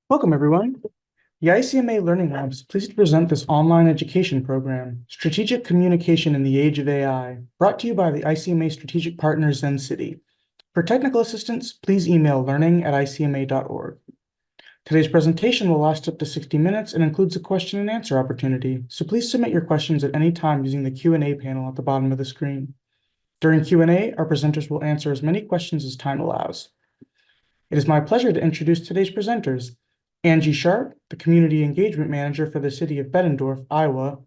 Welcome, everyone. The ICMA Learning Lab is pleased to present this online education program, Strategic Communication in the Age of AI, brought to you by the ICMA strategic partner Zencity. For technical assistance, please email learning@icma.org. Today's presentation will last up to 60 minutes and includes a question and answer opportunity, so please submit your questions at any time using the Q&A panel at the bottom of the screen. During Q&A, our presenters will answer as many questions as time allows. It is my pleasure to introduce today's presenters. Angie Sharp, the Community Engagement Manager for the City of Bettendorf, Iowa,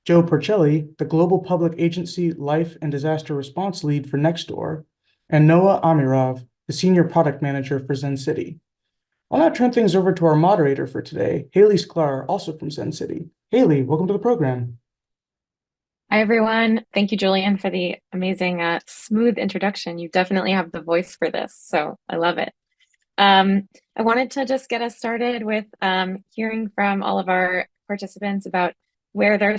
Joe Porcelli, the Global Public Agency Life and Disaster Response Lead for Nextdoor, and Noah Amirov, the Senior Product Manager for Zencity. I'll now turn things over to our moderator for today, Haley Sklar, also from Zencity. Haley, welcome to the program. Hi, everyone. Thank you, Julian, for the amazing, smooth introduction. You definitely have the voice for this, so I love it. I wanted to just get us started with hearing from all of our participants about where they're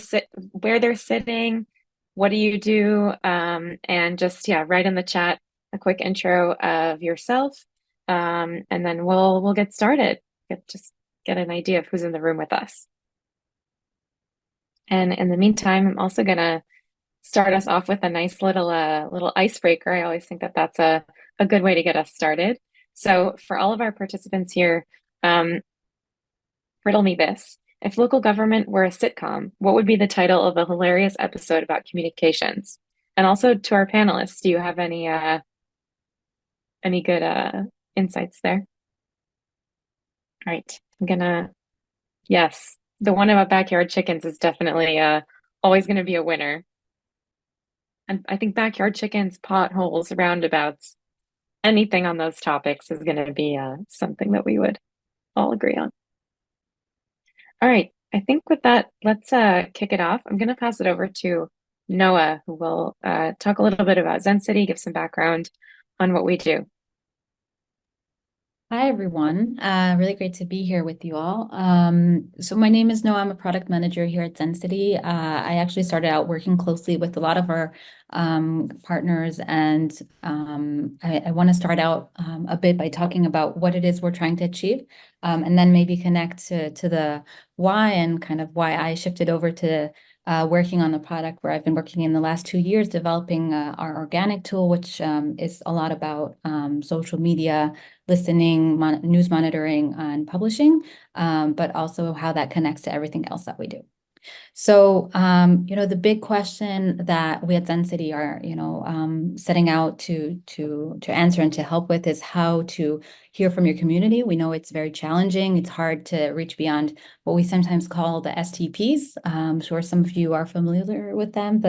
sitting, what do you do, and just write in the chat a quick intro of yourself, and then we'll get started. Just get an idea of who's in the room with us. And in the meantime, I'm also gonna start us off with a nice little icebreaker. I always think that that's a good way to get us started. So for all of our participants here, riddle me this. If local government were a sitcom, what would be the title of a hilarious episode about communications? And also to our panelists, do you have any good insights there? All right, yes, the one about backyard chickens is definitely always going to be a winner. And I think backyard chickens, potholes, roundabouts, anything on those topics is going to be something that we would all agree on. All right, I think with that, let's kick it off. I'm going to pass it over to Noah, who will talk a little bit about Zencity, give some background on what we do. Hi, everyone. Really great to be here with you all. So my name is Noah. I'm a product manager here at Zencity. I actually started out working closely with a lot of our partners, and I want to start out a bit by talking about what it is we're trying to achieve, and then maybe connect to the why and kind of why I shifted over to working on the product where I've been working in the last 2 years, developing our organic tool, which is a lot about social media, listening, news monitoring, and publishing, but also how that connects to everything else that we do. So, the big question that we at Zencity are, setting out to answer and to help with is how to hear from your community. We know it's very challenging. It's hard to reach beyond what we sometimes call the STPs. I'm sure some of you are familiar with them,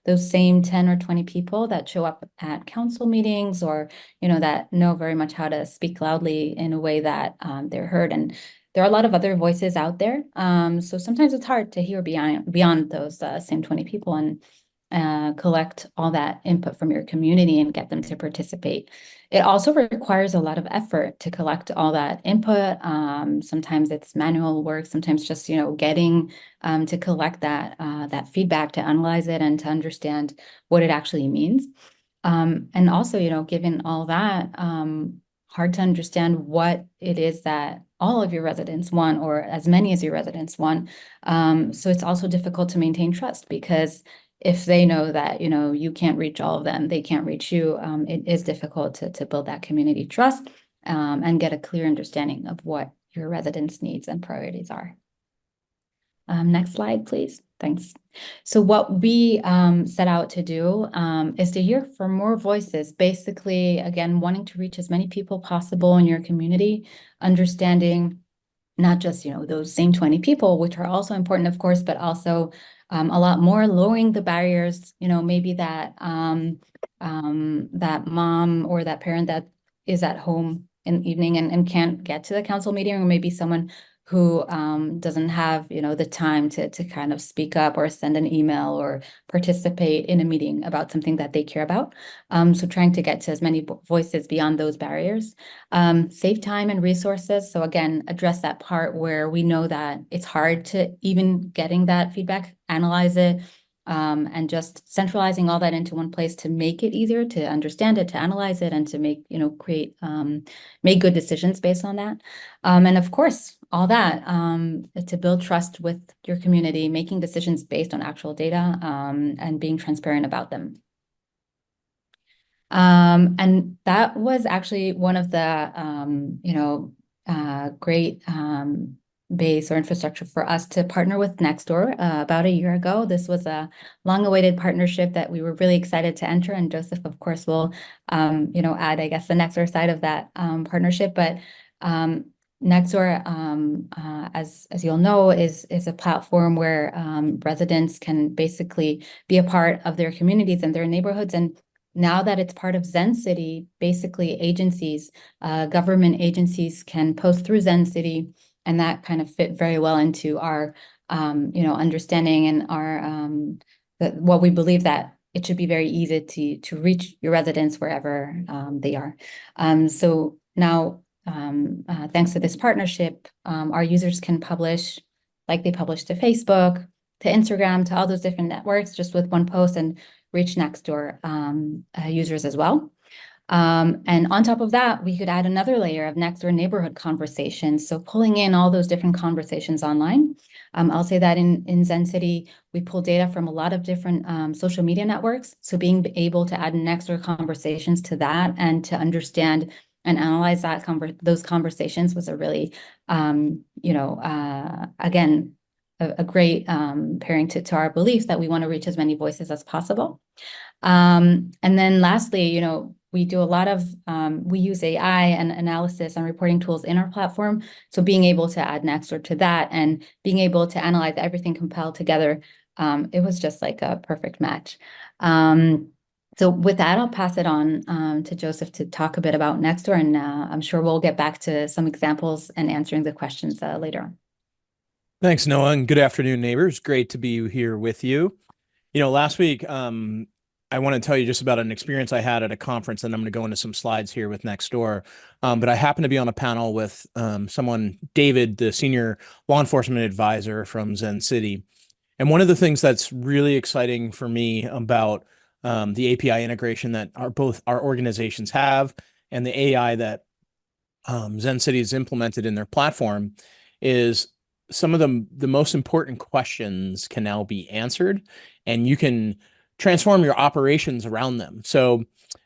those same 10 or 20 people that show up at council meetings, or, that know very much how to speak loudly in a way that they're heard. And there are a lot of other voices out there. So sometimes it's hard to hear beyond those same 20 people and collect all that input from your community and get them to participate. It also requires a lot of effort to collect all that input. Sometimes it's manual work, sometimes just, getting to collect that feedback, to analyze it and to understand what it actually means. And also, given all that, hard to understand what it is that all of your residents want, or as many as your residents want. So it's also difficult to maintain trust, because if they know that, you can't reach all of them, they can't reach you, it is difficult to build that community trust and get a clear understanding of what your residents' needs and priorities are. Next slide, please. Thanks. So what we set out to do is to hear from more voices, basically, again, wanting to reach as many people possible in your community, understanding not just, those same 20 people, which are also important, of course, but also a lot more, lowering the barriers, maybe that that mom or that parent that is at home in the evening and can't get to the council meeting, or maybe someone who doesn't have, the time to kind of speak up or send an email or participate in a meeting about something that they care about. So trying to get to as many voices beyond those barriers, save time and resources. So again, address that part where we know that it's hard to even getting that feedback, analyze it, and just centralizing all that into one place to make it easier to understand it, to analyze it, and to make, make good decisions based on that. And of course, all that to build trust with your community, making decisions based on actual data, and being transparent about them. And that was actually one of the, great base or infrastructure for us to partner with Nextdoor about a year ago. This was a long-awaited partnership that we were really excited to enter, and Joseph, of course, will, add, I guess, the Nextdoor side of that partnership. But Nextdoor, as you'll know, is a platform where residents can basically be a part of their communities and their neighborhoods. And now that it's part of Zencity, basically agencies, government agencies can post through Zencity, and that kind of fit very well into our, understanding and our what we believe that it should be very easy to reach your residents wherever they are. So now, thanks to this partnership, our users can publish like they publish to Facebook, to Instagram, to all those different networks, just with one post, and reach Nextdoor users as well. And on top of that, we could add another layer of Nextdoor neighborhood conversations. So pulling in all those different conversations online. I'll say that in Zencity, we pull data from a lot of different social media networks. So being able to add Nextdoor conversations to that and to understand and analyze those conversations was a really, again, a great pairing to our belief that we want to reach as many voices as possible. And then lastly, we do a lot of, we use AI and analysis and reporting tools in our platform. So being able to add Nextdoor to that and being able to analyze everything compiled together, it was just like a perfect match. So with that, I'll pass it on to Joseph to talk a bit about Nextdoor, and I'm sure we'll get back to some examples and answering the questions later on. Thanks, Noah, and good afternoon, neighbors. Great to be here with you. Last week, I want to tell you just about an experience I had at a conference, and I'm going to go into some slides here with Nextdoor. But I happened to be on a panel with someone, David, the senior law enforcement advisor from Zencity. And one of the things that's really exciting for me about the API integration that both our organizations have and the AI that Zencity has implemented in their platform is some of the most important questions can now be answered, and you can transform your operations around them. So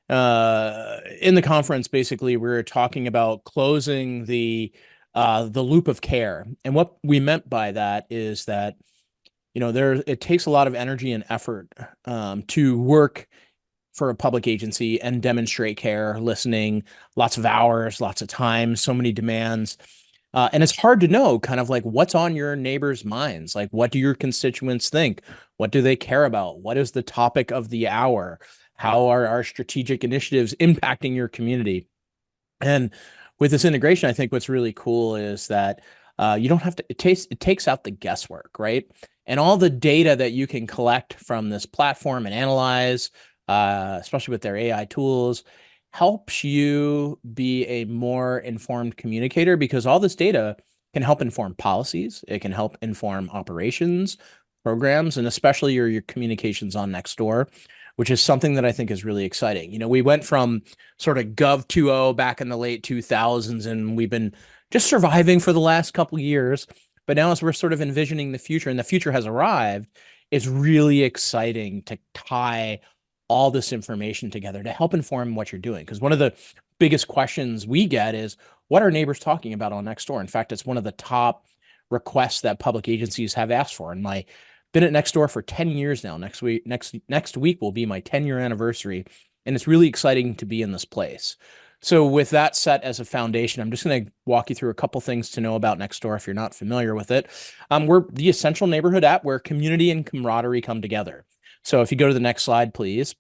in the conference, basically, we were talking about closing the loop of care. And what we meant by that is that, it takes a lot of energy and effort to work for a public agency and demonstrate care, listening, lots of hours, lots of time, so many demands. And it's hard to know kind of like what's on your neighbors' minds. Like, what do your constituents think? What do they care about? What is the topic of the hour? How are our strategic initiatives impacting your community? And with this integration, I think what's really cool is that you don't have to, it takes out the guesswork, right? And all the data that you can collect from this platform and analyze, especially with their AI tools, helps you be a more informed communicator, because all this data can help inform policies. It can help inform operations, programs, and especially your communications on Nextdoor, which is something that I think is really exciting. We went from sort of Gov 2.0 back in the late 2000s, and we've been just surviving for the last couple of years. But now, as we're sort of envisioning the future, and the future has arrived, it's really exciting to tie all this information together to help inform what you're doing. Because one of the biggest questions we get is, what are neighbors talking about on Nextdoor? In fact, it's one of the top requests that public agencies have asked for. And been at Nextdoor for 10 years now. Next week will be my 10-year anniversary. And it's really exciting to be in this place. So with that set as a foundation, I'm just going to walk you through a couple things to know about Nextdoor if you're not familiar with it. We're the essential neighborhood app where community and camaraderie come together. So if you go to the next slide, please.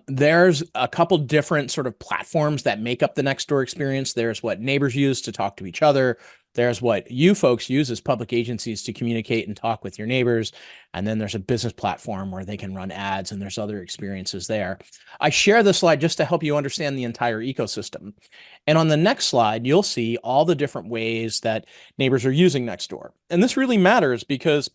There's a couple different sort of platforms that make up the Nextdoor experience. There's what neighbors use to talk to each other. There's what you folks use as public agencies to communicate and talk with your neighbors. And then there's a business platform where they can run ads, and there's other experiences there. I share this slide just to help you understand the entire ecosystem. And on the next slide, you'll see all the different ways that neighbors are using Nextdoor. And this really matters because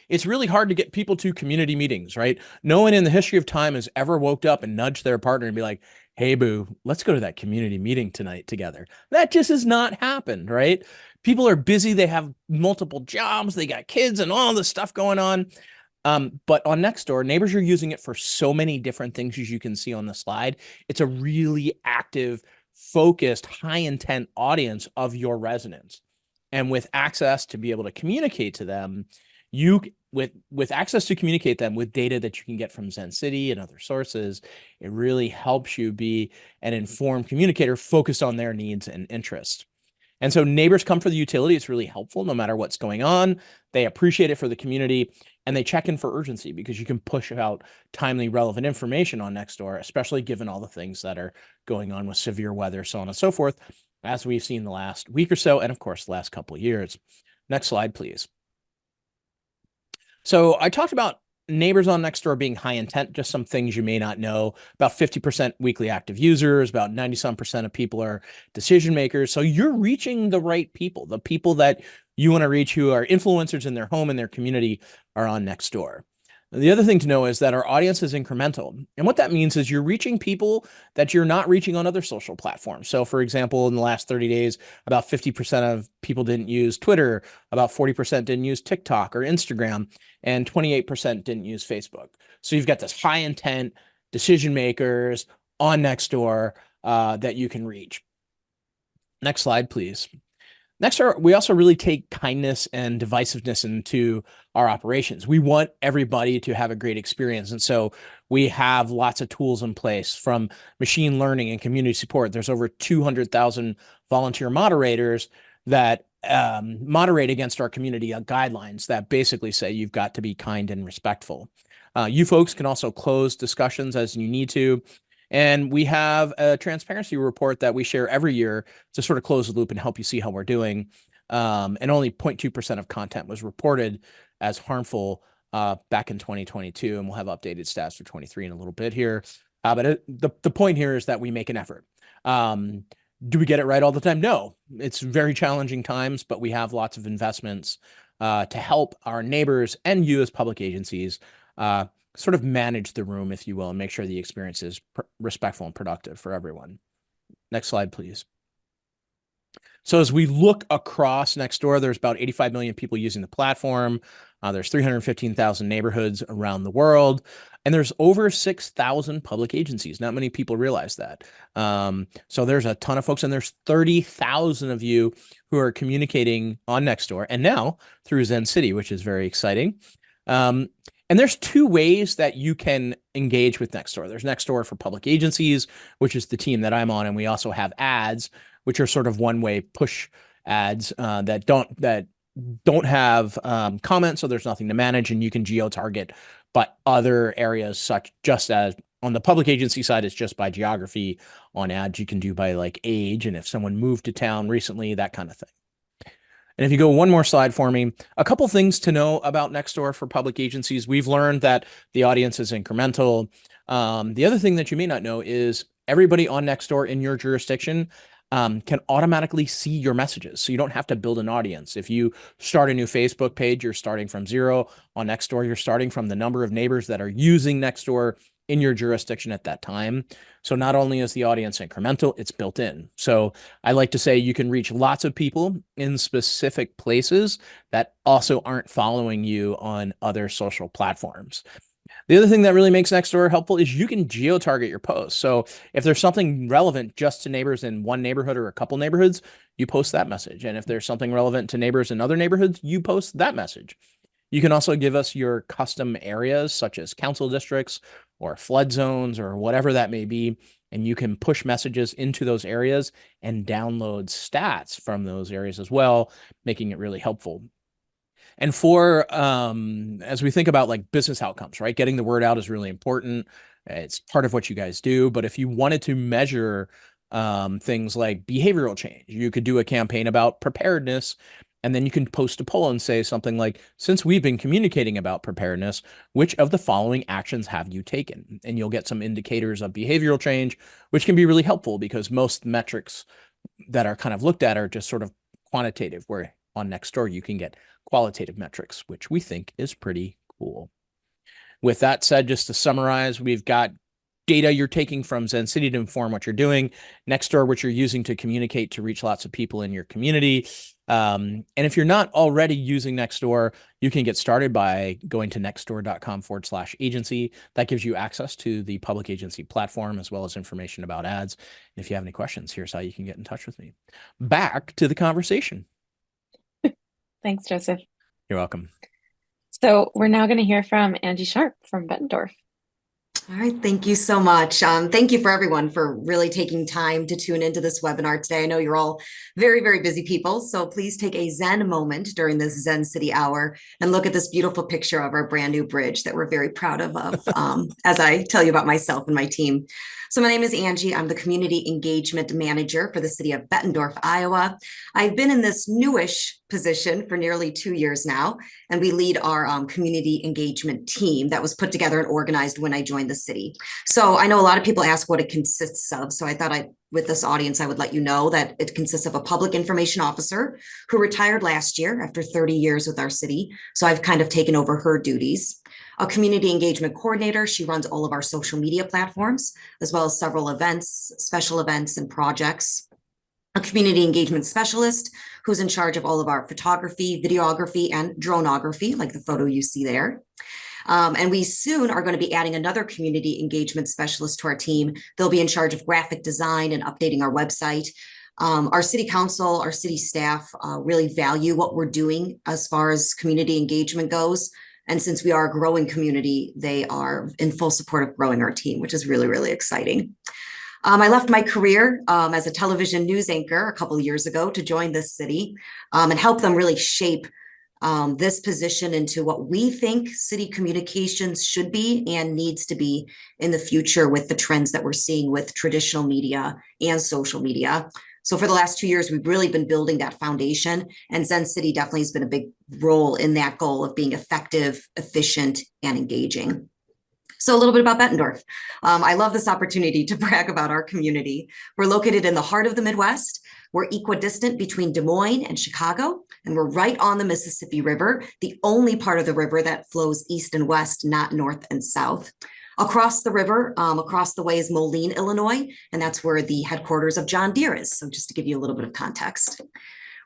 it's really hard to get people to community meetings, right? No one in the history of time has ever woke up and nudged their partner and be like, hey, boo, let's go to that community meeting tonight together. That just has not happened, right? People are busy. They have multiple jobs. They got kids and all this stuff going on. But on Nextdoor, neighbors are using it for so many different things, as you can see on the slide. It's a really active, focused, high intent audience of your residents. And with access to be able to communicate to them, with access to communicate them with data that you can get from Zencity and other sources, it really helps you be an informed communicator focused on their needs and interests. And so neighbors come for the utility. It's really helpful no matter what's going on. They appreciate it for the community, and they check in for urgency because you can push out timely, relevant information on Nextdoor, especially given all the things that are going on with severe weather, so on and so forth, as we've seen the last week or so, and of course, the last couple of years. Next slide, please. So I talked about neighbors on Nextdoor being high intent, just some things you may not know. About 50% weekly active users, about 90% of people are decision makers. So you're reaching the right people. The people that you want to reach who are influencers in their home and their community are on Nextdoor. The other thing to know is that our audience is incremental. And what that means is you're reaching people that you're not reaching on other social platforms. So for example, in the last 30 days, about 50% of people didn't use Twitter, about 40% didn't use TikTok or Instagram, and 28% didn't use Facebook. So you've got this high intent decision makers on Nextdoor that you can reach. Next slide, please. Nextdoor, we also really take kindness and divisiveness into our operations. We want everybody to have a great experience. And so we have lots of tools in place, from machine learning and community support. There's over 200,000 volunteer moderators that moderate against our community guidelines that basically say you've got to be kind and respectful. You folks can also close discussions as you need to. And we have a transparency report that we share every year to sort of close the loop and help you see how we're doing. And only 0.2% of content was reported as harmful back in 2022. And we'll have updated stats for 23 in a little bit here. But the point here is that we make an effort. Do we get it right all the time? No, it's very challenging times, but we have lots of investments to help our neighbors and you as public agencies sort of manage the room, if you will, and make sure the experience is respectful and productive for everyone. Next slide, please. So as we look across Nextdoor, there's about 85 million people using the platform. There's 315,000 neighborhoods around the world, and there's over 6,000 public agencies. Not many people realize that. So there's a ton of folks, and there's 30,000 of you who are communicating on Nextdoor, and now through Zencity, which is very exciting. And there's two ways that you can engage with Nextdoor. There's Nextdoor for public agencies, which is the team that I'm on, and we also have ads, which are sort of one-way push ads that don't have comments, so there's nothing to manage, and you can geo-target. But other areas, such just as on the public agency side, it's just by geography. On ads, you can do by like age, and if someone moved to town recently, that kind of thing. And if you go one more slide for me, a couple things to know about Nextdoor for public agencies. We've learned that the audience is incremental. The other thing that you may not know is everybody on Nextdoor in your jurisdiction can automatically see your messages. So you don't have to build an audience. If you start a new Facebook page, you're starting from 0. On Nextdoor, you're starting from the number of neighbors that are using Nextdoor in your jurisdiction at that time. So not only is the audience incremental, it's built in. So I like to say you can reach lots of people in specific places that also aren't following you on other social platforms. The other thing that really makes Nextdoor helpful is you can geo-target your posts. So if there's something relevant just to neighbors in one neighborhood or a couple neighborhoods, you post that message. And if there's something relevant to neighbors in other neighborhoods, you post that message. You can also give us your custom areas, such as council districts or flood zones or whatever that may be, and you can push messages into those areas and download stats from those areas as well, making it really helpful. And for, as we think about like business outcomes, right? Getting the word out is really important. It's part of what you guys do. But if you wanted to measure things like behavioral change, you could do a campaign about preparedness, and then you can post a poll and say something like, since we've been communicating about preparedness, which of the following actions have you taken? And you'll get some indicators of behavioral change, which can be really helpful because most metrics that are kind of looked at are just sort of quantitative, where on Nextdoor, you can get qualitative metrics, which we think is pretty cool. With that said, just to summarize, we've got data you're taking from Zencity to inform what you're doing, Nextdoor, which you're using to communicate to reach lots of people in your community. And if you're not already using Nextdoor, you can get started by going to nextdoor.com/agency. That gives you access to the public agency platform as well as information about ads. And if you have any questions, here's how you can get in touch with me. Back to the conversation. Thanks, Joseph. You're welcome. So we're now going to hear from Angie Sharp from Bettendorf. All right, thank you so much. Thank you for everyone for really taking time to tune into this webinar today. I know you're all very, very busy people, so please take a Zen moment during this Zencity hour and look at this beautiful picture of our brand new bridge that we're very proud of as I tell you about myself and my team. So my name is Angie. I'm the Community Engagement Manager for the City of Bettendorf, Iowa. I've been in this newish position for nearly 2 years now, and we lead our community engagement team that was put together and organized when I joined the city. So I know a lot of people ask what it consists of, so I thought with this audience, I would let you know that it consists of a public information officer who retired last year after 30 years with our city, so I've kind of taken over her duties. A community engagement coordinator, she runs all of our social media platforms, as well as several events, special events, and projects. A community engagement specialist who's in charge of all of our photography, videography, and dronography, like the photo you see there. And we soon are going to be adding another community engagement specialist to our team. They'll be in charge of graphic design and updating our website. Our city council, our city staff really value what we're doing as far as community engagement goes. And since we are a growing community, they are in full support of growing our team, which is really, really exciting. I left my career as a television news anchor a couple of years ago to join this city and help them really shape this position into what we think city communications should be and needs to be in the future with the trends that we're seeing with traditional media and social media. So for the last 2 years, we've really been building that foundation, and Zencity definitely has been a big role in that goal of being effective, efficient, and engaging. So a little bit about Bettendorf. I love this opportunity to brag about our community. We're located in the heart of the Midwest. We're equidistant between Des Moines and Chicago, and we're right on the Mississippi River, the only part of the river that flows east and west, not north and south. Across the river, across the way is Moline, Illinois, and that's where the headquarters of John Deere is. So just to give you a little bit of context.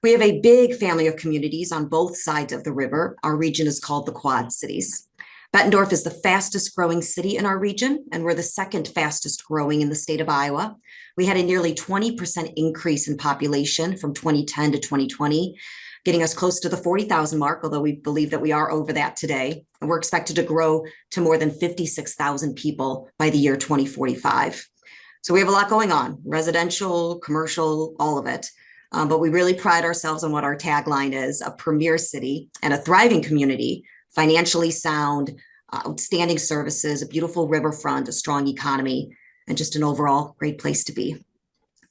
We have a big family of communities on both sides of the river. Our region is called the Quad Cities. Bettendorf is the fastest growing city in our region, and we're the second fastest growing in the state of Iowa. We had a nearly 20% increase in population from 2010 to 2020, getting us close to the 40,000 mark, although we believe that we are over that today. And we're expected to grow to more than 56,000 people by the year 2045. So we have a lot going on, residential, commercial, all of it. But we really pride ourselves on what our tagline is: a premier city and a thriving community, financially sound, outstanding services, a beautiful riverfront, a strong economy, and just an overall great place to be.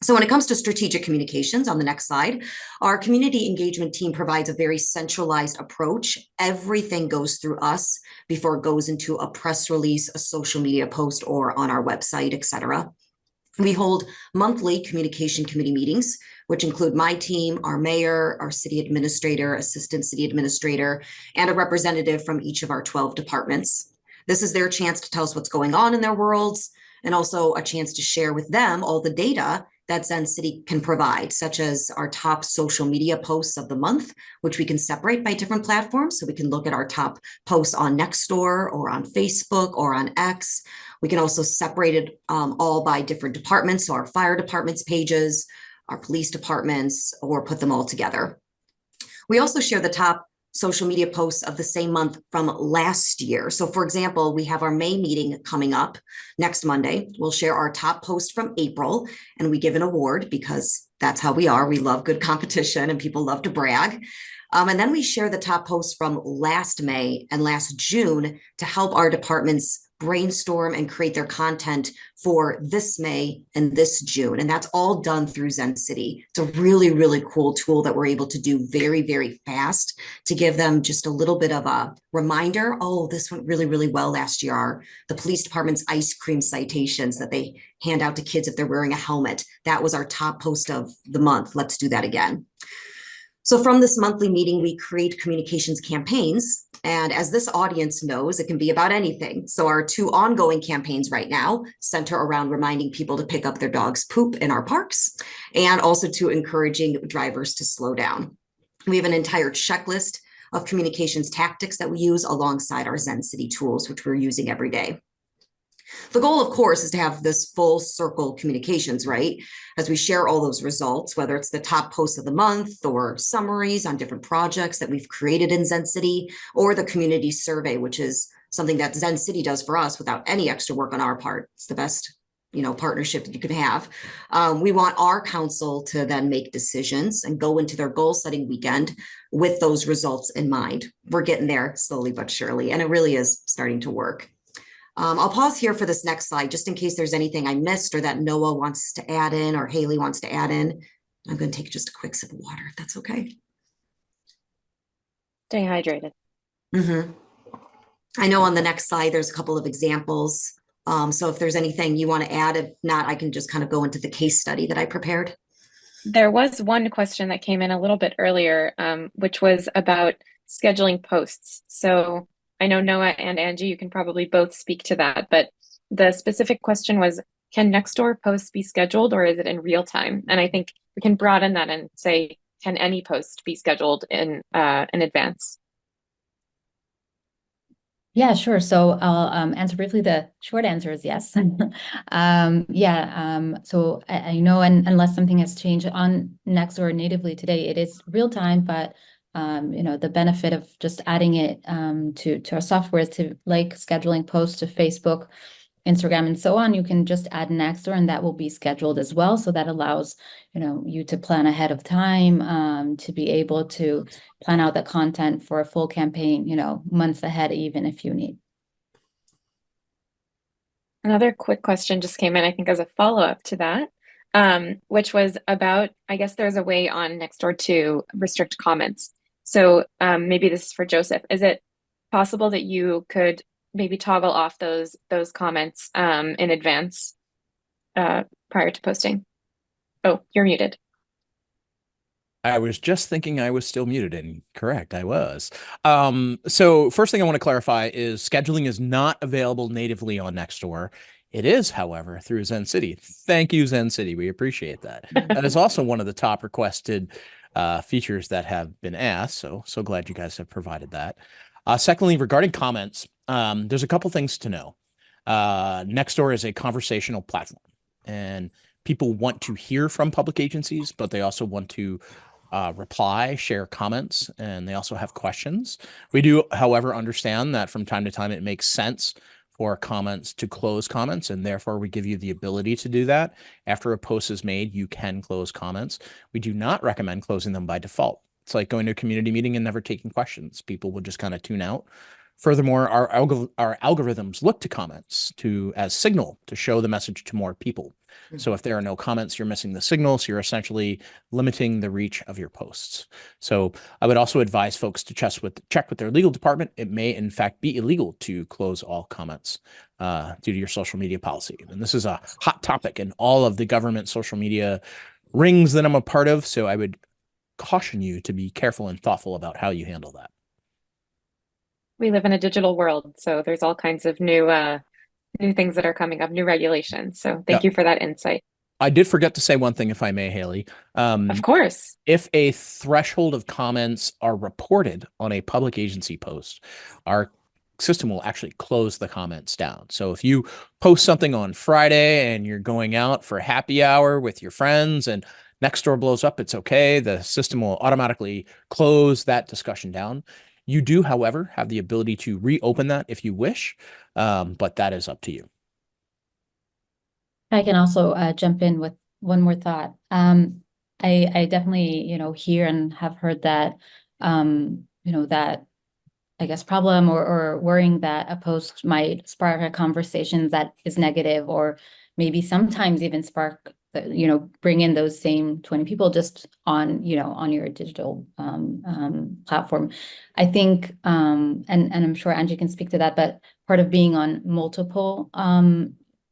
So when it comes to strategic communications, on the next slide, our community engagement team provides a very centralized approach. Everything goes through us before it goes into a press release, a social media post, or on our website, etc. We hold monthly communication committee meetings, which include my team, our mayor, our city administrator, assistant city administrator, and a representative from each of our 12 departments. This is their chance to tell us what's going on in their worlds, and also a chance to share with them all the data that Zencity can provide, such as our top social media posts of the month, which we can separate by different platforms. So we can look at our top posts on Nextdoor or on Facebook or on X. We can also separate it all by different departments, so our fire department's pages, our police departments, or put them all together. We also share the top social media posts of the same month from last year. So for example, we have our May meeting coming up next Monday. We'll share our top post from April, and we give an award because that's how we are. We love good competition and people love to brag. And then we share the top posts from last May and last June to help our departments brainstorm and create their content for this May and this June. And that's all done through Zencity. It's a really, really cool tool that we're able to do very, very fast to give them just a little bit of a reminder. Oh, this went really, really well last year. The police department's ice cream citations that they hand out to kids if they're wearing a helmet. That was our top post of the month. Let's do that again. So from this monthly meeting, we create communications campaigns. And as this audience knows, it can be about anything. So our 2 ongoing campaigns right now center around reminding people to pick up their dog's poop in our parks, and also to encouraging drivers to slow down. We have an entire checklist of communications tactics that we use alongside our Zencity tools, which we're using every day. The goal, of course, is to have this full circle communications, right? As we share all those results, whether it's the top posts of the month or summaries on different projects that we've created in Zencity, or the community survey, which is something that Zencity does for us without any extra work on our part. It's the best, partnership that you can have. We want our council to then make decisions and go into their goal setting weekend with those results in mind. We're getting there slowly but surely, and it really is starting to work. I'll pause here for this next slide, just in case there's anything I missed or that Noah wants to add in or Haley wants to add in. I'm going to take just a quick sip of water, if that's okay. Stay hydrated. I know on the next slide, there's a couple of examples. So if there's anything you want to add, if not, I can just kind of go into the case study that I prepared. There was one question that came in a little bit earlier, which was about scheduling posts. So I know Noah and Angie, you can probably both speak to that, but the specific question was, can Nextdoor posts be scheduled, or is it in real time? And I think we can broaden that and say, can any post be scheduled in advance? Yeah, sure. So I'll answer briefly. The short answer is yes. So I know, unless something has changed on Nextdoor natively today, it is real time, but the benefit of just adding it to our software is to, like, scheduling posts to Facebook, Instagram, and so on. You can just add Nextdoor, and that will be scheduled as well. So that allows you to plan ahead of time, to be able to plan out the content for a full campaign, months ahead, even if you need. Another quick question just came in, I think, as a follow-up to that, which was about, I guess there's a way on Nextdoor to restrict comments. So maybe this is for Joseph. Is it possible that you could maybe toggle off those comments in advance prior to posting? Oh, you're muted. I was just thinking I was still muted, and correct, I was. So first thing I want to clarify is scheduling is not available natively on Nextdoor. It is, however, through Zencity. Thank you, Zencity. We appreciate that. That is also one of the top requested features that have been asked. So glad you guys have provided that. Secondly, regarding comments, there's a couple things to know. Nextdoor is a conversational platform, and people want to hear from public agencies, but they also want to reply, share comments, and they also have questions. We do, however, understand that from time to time it makes sense for comments to close comments, and therefore we give you the ability to do that. After a post is made, you can close comments. We do not recommend closing them by default. It's like going to a community meeting and never taking questions. People will just kind of tune out. Furthermore, our algorithms look to comments as signal to show the message to more people. So if there are no comments, you're missing the signal. So you're essentially limiting the reach of your posts. So I would also advise folks to check with their legal department. It may, in fact, be illegal to close all comments due to your social media policy. And this is a hot topic in all of the government social media rings that I'm a part of. So I would caution you to be careful and thoughtful about how you handle that. We live in a digital world, so there's all kinds of new things that are coming up, new regulations. So thank you for that insight. I did forget to say one thing, if I may, Haley. Of course. If a threshold of comments are reported on a public agency post, our system will actually close the comments down. So if you post something on Friday and you're going out for happy hour with your friends and Nextdoor blows up, it's okay. The system will automatically close that discussion down. You do, however, have the ability to reopen that if you wish, but that is up to you. I can also jump in with one more thought. I definitely, hear and have heard that, that, I guess, problem or worrying that a post might spark a conversation that is negative, or maybe sometimes even spark, bring in those same 20 people just on your digital platform. I think, and I'm sure Angie can speak to that, but part of being on multiple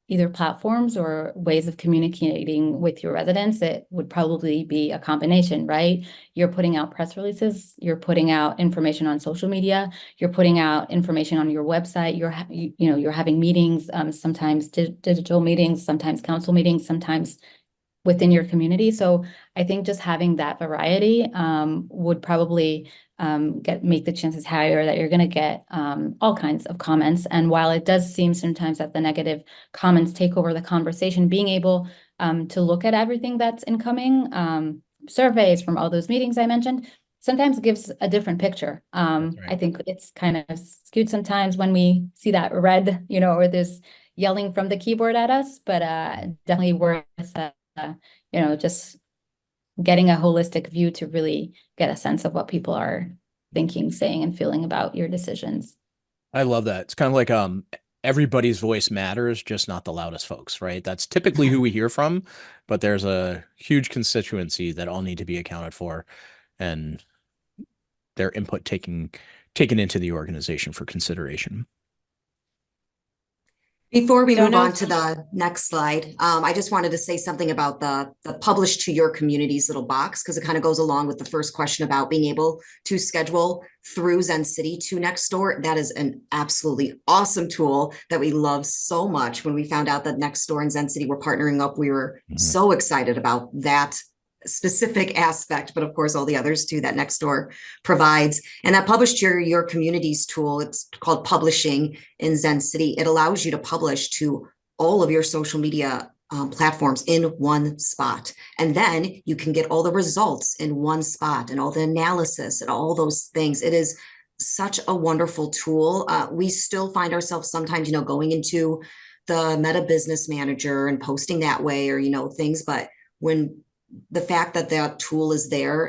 either platforms or ways of communicating with your residents, it would probably be a combination, right? You're putting out press releases, you're putting out information on social media, you're putting out information on your website, you're having meetings, sometimes digital meetings, sometimes council meetings, sometimes within your community. So I think just having that variety would probably make the chances higher that you're going to get all kinds of comments. And while it does seem sometimes that the negative comments take over the conversation, being able to look at everything that's incoming, surveys from all those meetings I mentioned, sometimes gives a different picture. That's right. I think it's kind of skewed sometimes when we see that red, or there's yelling from the keyboard at us, but definitely worth just getting a holistic view to really get a sense of what people are thinking, saying, and feeling about your decisions. I love that. It's kind of like everybody's voice matters, just not the loudest folks, right? That's typically who we hear from, but there's a huge constituency that all need to be accounted for and their input taken into the organization for consideration. Before we move on to the next slide, I just wanted to say something about the publish to your communities little box, because it kind of goes along with the first question about being able to schedule through Zencity to Nextdoor. That is an absolutely awesome tool that we love so much. When we found out that Nextdoor and Zencity were partnering up, we were so excited about that specific aspect, but of course all the others too that Nextdoor provides. And that publish to your communities tool, it's called publishing in Zencity. It allows you to publish to all of your social media platforms in one spot. And then you can get all the results in one spot and all the analysis and all those things. It is such a wonderful tool. We still find ourselves sometimes, going into the Meta Business Manager and posting that way or, things, but when the fact that that tool is there,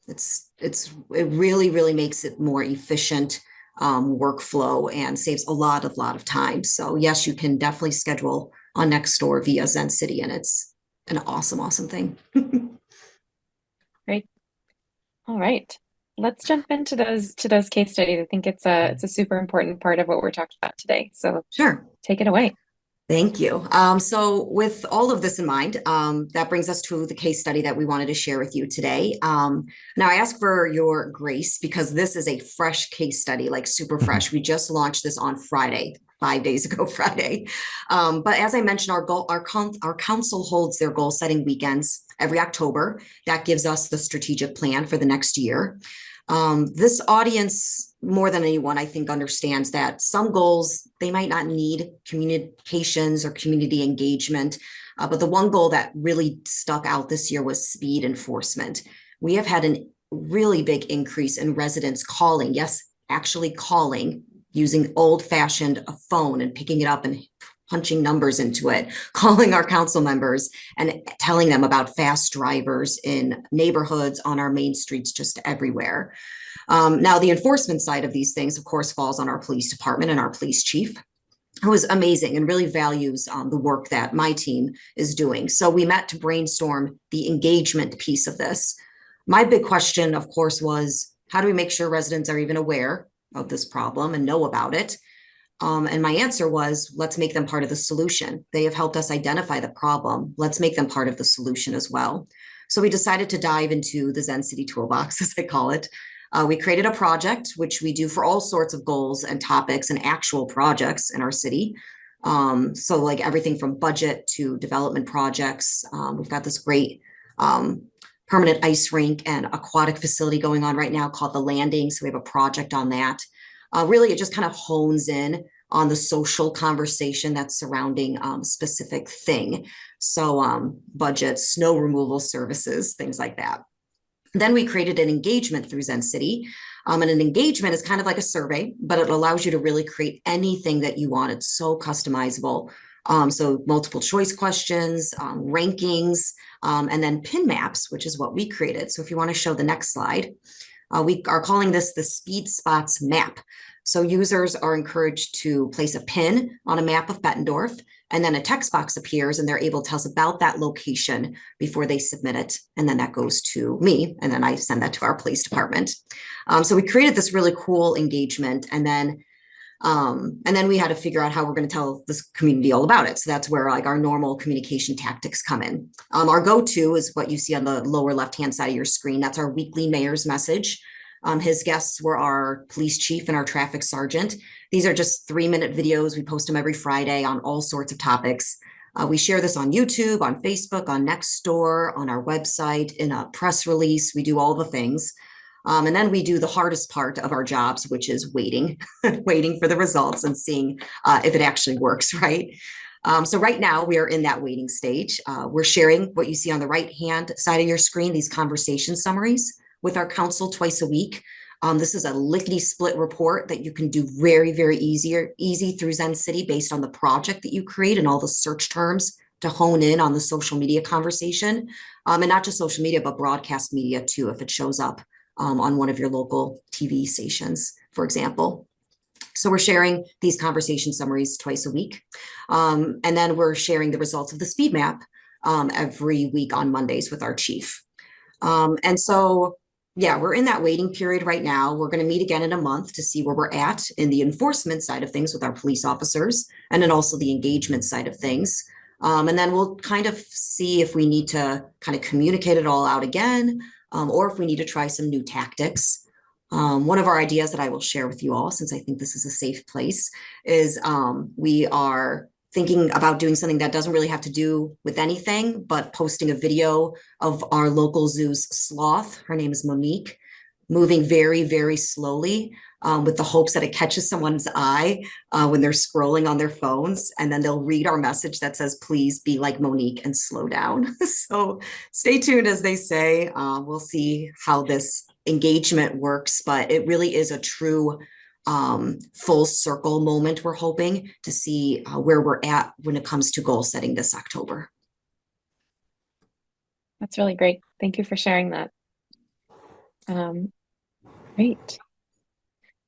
it really, really makes it more efficient workflow and saves a lot of time. So yes, you can definitely schedule on Nextdoor via Zencity, and it's an awesome thing. Great. All right. Let's jump into those case studies. I think it's a super important part of what we're talking about today. So sure, take it away. Thank you. So with all of this in mind, that brings us to the case study that we wanted to share with you today. Now I ask for your grace because this is a fresh case study, like super fresh. We just launched this on Friday, 5 days ago Friday. But as I mentioned, our council holds their goal setting weekends every October. That gives us the strategic plan for the next year. This audience, more than anyone, I think, understands that some goals, they might not need communications or community engagement, but the one goal that really stuck out this year was speed enforcement. We have had a really big increase in residents calling, yes, actually calling, using old-fashioned phone and picking it up and punching numbers into it, calling our council members and telling them about fast drivers in neighborhoods, on our main streets, just everywhere. Now, the enforcement side of these things, of course, falls on our police department and our police chief, who is amazing and really values the work that my team is doing. So we met to brainstorm the engagement piece of this. My big question, of course, was how do we make sure residents are even aware of this problem and know about it? And my answer was, let's make them part of the solution. They have helped us identify the problem. Let's make them part of the solution as well. So we decided to dive into the Zencity toolbox, as I call it. We created a project, which we do for all sorts of goals and topics and actual projects in our city. So like everything from budget to development projects. We've got this great permanent ice rink and aquatic facility going on right now called The Landing. So we have a project on that. Really, it just kind of hones in on the social conversation that's surrounding a specific thing. So budget, snow removal services, things like that. Then we created an engagement through Zencity. And an engagement is kind of like a survey, but it allows you to really create anything that you want. It's so customizable. So multiple choice questions, rankings, and then pin maps, which is what we created. So if you want to show the next slide, we are calling this the Speed Spots map. So users are encouraged to place a pin on a map of Bettendorf, and then a text box appears and they're able to tell us about that location before they submit it. And then that goes to me, and then I send that to our police department. So we created this really cool engagement. And then And then we had to figure out how we're going to tell this community all about it. So that's where like our normal communication tactics come in. Our go-to is what you see on the lower left-hand side of your screen. That's our weekly mayor's message. His guests were our police chief and our traffic sergeant. These are just 3-minute videos. We post them every Friday on all sorts of topics. We share this on YouTube, on Facebook, on Nextdoor, on our website, in a press release. We do all the things. And then we do the hardest part of our jobs, which is waiting, waiting for the results and seeing if it actually works, right? So right now we are in that waiting stage. We're sharing what you see on the right-hand side of your screen, these conversation summaries with our council twice a week. This is a lickety-split report that you can do very, very easy through Zencity based on the project that you create and all the search terms to hone in on the social media conversation. And not just social media, but broadcast media too, if it shows up on one of your local TV stations, for example. So we're sharing these conversation summaries twice a week. And then we're sharing the results of the speed map every week on Mondays with our chief. And so, yeah, we're in that waiting period right now. We're going to meet again in a month to see where we're at in the enforcement side of things with our police officers, and then also the engagement side of things. And then we'll kind of see if we need to kind of communicate it all out again, or if we need to try some new tactics. One of our ideas that I will share with you all, since I think this is a safe place, is we are thinking about doing something that doesn't really have to do with anything, but posting a video of our local zoo's sloth, her name is Monique, moving very, very slowly with the hopes that it catches someone's eye when they're scrolling on their phones. And then they'll read our message that says, please be like Monique and slow down. So stay tuned, as they say. We'll see how this engagement works, but it really is a true full circle moment. We're hoping to see where we're at when it comes to goal setting this October. That's really great. Thank you for sharing that. Great.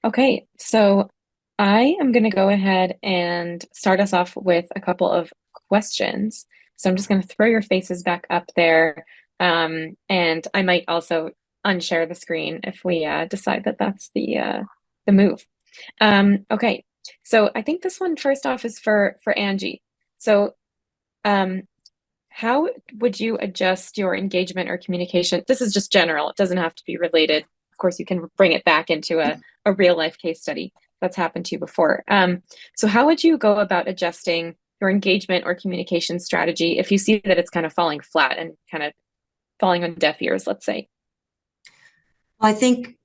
Okay, so I am going to go ahead and start us off with a couple of questions. So I'm just going to throw your faces back up there, and I might also unshare the screen if we decide that that's the move. Okay, so I think this one first off is for Angie. So how would you adjust your engagement or communication? This is just general. It doesn't have to be related. Of course, you can bring it back into a real life case study that's happened to you before. So how would you go about adjusting your engagement or communication strategy if you see that it's kind of falling flat and kind of falling on deaf ears, let's say? I think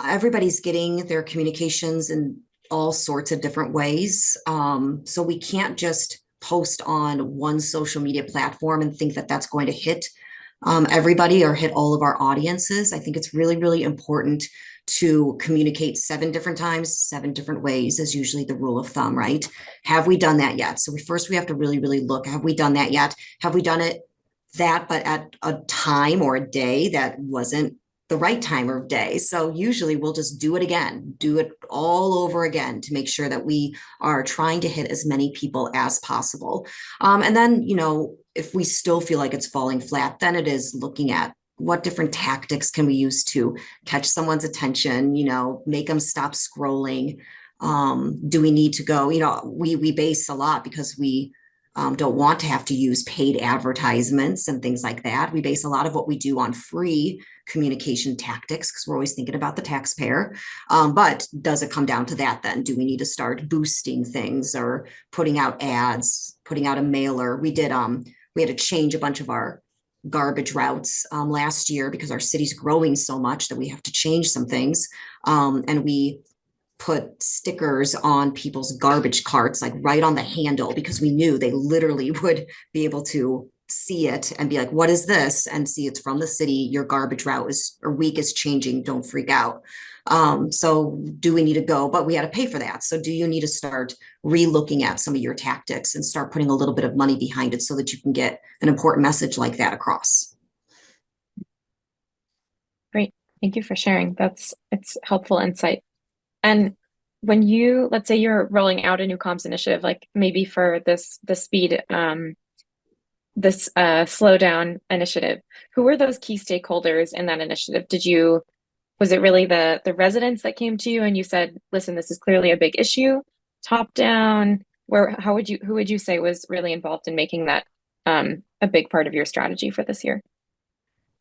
everybody's getting their communications in all sorts of different ways. So we can't just post on one social media platform and think that that's going to hit everybody or hit all of our audiences. I think it's really, really important to communicate 7 different times, 7 different ways is usually the rule of thumb, right? Have we done that yet? So we have to really, really look, have we done that yet? Have we done it but at a time or a day that wasn't the right time of day? So usually we'll just do it again, do it all over again to make sure that we are trying to hit as many people as possible. And then, if we still feel like it's falling flat, then it is looking at what different tactics can we use to catch someone's attention, make them stop scrolling. Do we need to go, we base a lot because we don't want to have to use paid advertisements and things like that. We base a lot of what we do on free communication tactics because we're always thinking about the taxpayer. But does it come down to that then? Do we need to start boosting things or putting out ads, putting out a mailer? We had to change a bunch of our garbage routes last year because our city's growing so much that we have to change some things. And we put stickers on people's garbage carts, like right on the handle, because we knew they literally would be able to see it and be like, what is this? And see it's from the city. Your garbage route week is changing. Don't freak out. So do we need to go? But we had to pay for that. So do you need to start re-looking at some of your tactics and start putting a little bit of money behind it so that you can get an important message like that across? Great. Thank you for sharing. It's helpful insight. And when let's say you're rolling out a new comms initiative, like maybe for the speed, slow down initiative, who were those key stakeholders in that initiative? Did you Was it really the residents that came to you and you said, listen, this is clearly a big issue, top down? Who would you say was really involved in making that a big part of your strategy for this year?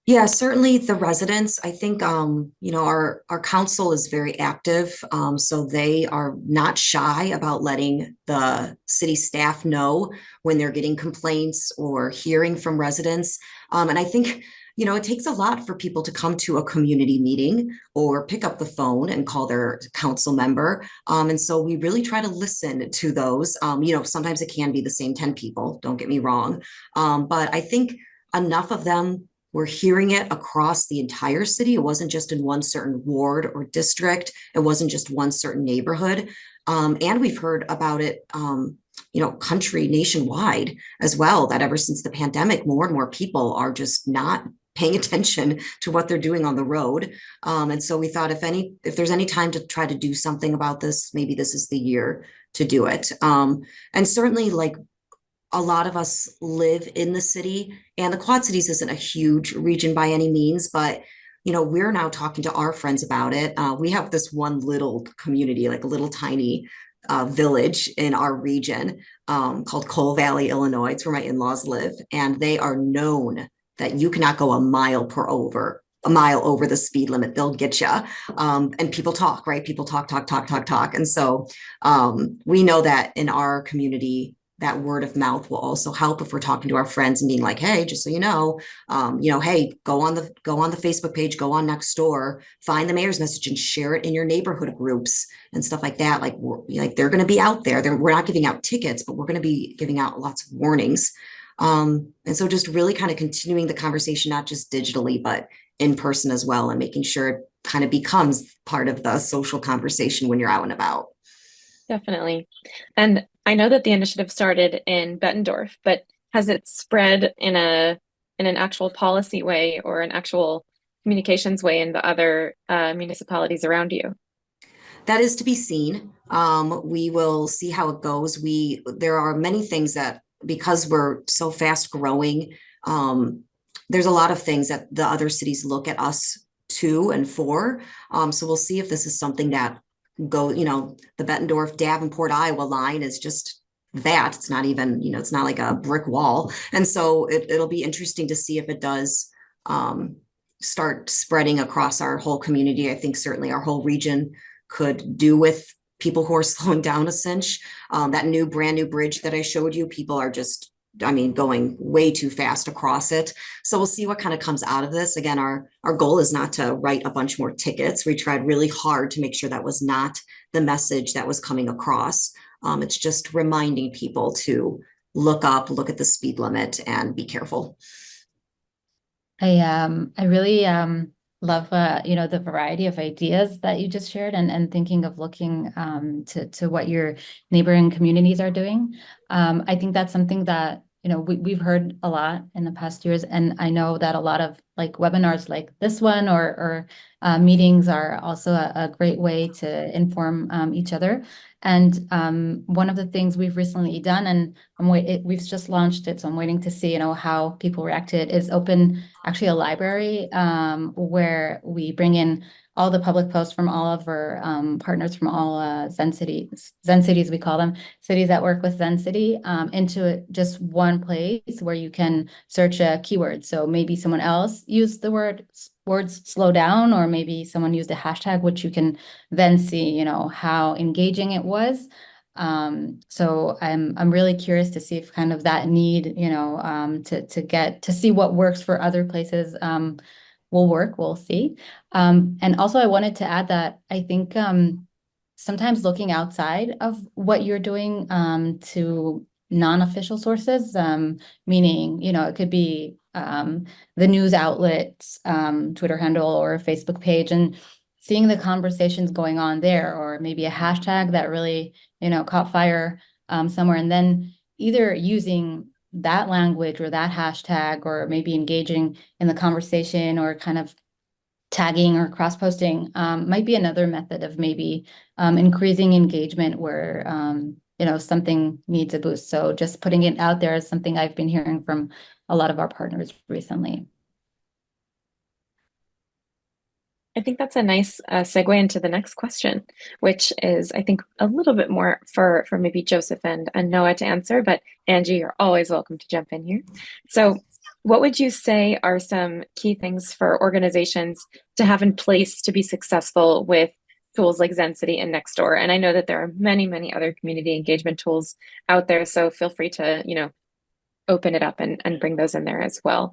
Yeah, certainly the residents. I think our council is very active, so they are not shy about letting the city staff know when they're getting complaints or hearing from residents. And I think it takes a lot for people to come to a community meeting or pick up the phone and call their council member. And so we really try to listen to those. Sometimes it can be the same 10 people, don't get me wrong. But I think enough of them we're hearing it across the entire city. It wasn't just in one certain ward or district. It wasn't just one certain neighborhood. And we've heard about it, country nationwide as well, that ever since the pandemic, more and more people are just not paying attention to what they're doing on the road. And so we thought if there's any time to try to do something about this, maybe this is the year to do it. And certainly like a lot of us live in the city, and the Quad Cities isn't a huge region by any means, but we're now talking to our friends about it. We have this one little community, like a little tiny village in our region called Coal Valley, Illinois. It's where my in-laws live, and they are known that you cannot go a mile over the speed limit. They'll get you. And people talk, right? People talk. And so we know that in our community, that word of mouth will also help if we're talking to our friends and being like, hey, just so hey, go on the Facebook page, go on Nextdoor, find the mayor's message and share it in your neighborhood groups and stuff like that. Like they're going to be out there. We're not giving out tickets, but we're going to be giving out lots of warnings. And so just really kind of continuing the conversation, not just digitally, but in person as well, and making sure it kind of becomes part of the social conversation when you're out and about. Definitely. And I know that the initiative started in Bettendorf, but has it spread in an actual policy way or an actual communications way in the other municipalities around you? That is to be seen. We will see how it goes. There are many things that, because we're so fast growing, there's a lot of things that the other cities look at us to and for. So we'll see if this is something that the Bettendorf, Davenport, Iowa line is just that. It's not even, it's not like a brick wall. And so it'll be interesting to see if it does start spreading across our whole community. I think certainly our whole region could do with people who are slowing down a cinch. That brand new bridge that I showed you, people are just, going way too fast across it. So we'll see what kind of comes out of this. Again, our goal is not to write a bunch more tickets. We tried really hard to make sure that was not the message that was coming across. It's just reminding people to look at the speed limit and be careful. I really love the variety of ideas that you just shared, and thinking of looking to what your neighboring communities are doing. I think that's something that we've heard a lot in the past years, and I know that a lot of like webinars like this one or meetings are also a great way to inform each other. And one of the things we've recently done, and we've just launched it, so I'm waiting to see how people react to it, is open actually a library where we bring in all the public posts from all of our partners from all Zencities, we call them, cities that work with Zencity, into just one place where you can search a keyword. So maybe someone else used the words slow down, or maybe someone used a hashtag, which you can then see, how engaging it was. So I'm really curious to see if kind of that need, to get to see what works for other places will work. We'll see. And also I wanted to add that I think sometimes looking outside of what you're doing to non-official sources, meaning, it could be the news outlet's Twitter handle or a Facebook page, and seeing the conversations going on there, or maybe a hashtag that really, caught fire somewhere, and then either using that language or that hashtag, or maybe engaging in the conversation, or kind of tagging or cross-posting might be another method of maybe increasing engagement where something needs a boost. So just putting it out there is something I've been hearing from a lot of our partners recently. I think that's a nice segue into the next question, which is, I think, a little bit more for maybe Joseph and Noah to answer, but Angie, you're always welcome to jump in here. So what would you say are some key things for organizations to have in place to be successful with tools like Zencity and Nextdoor? And I know that there are many, many other community engagement tools out there, so feel free to, open it up and bring those in there as well.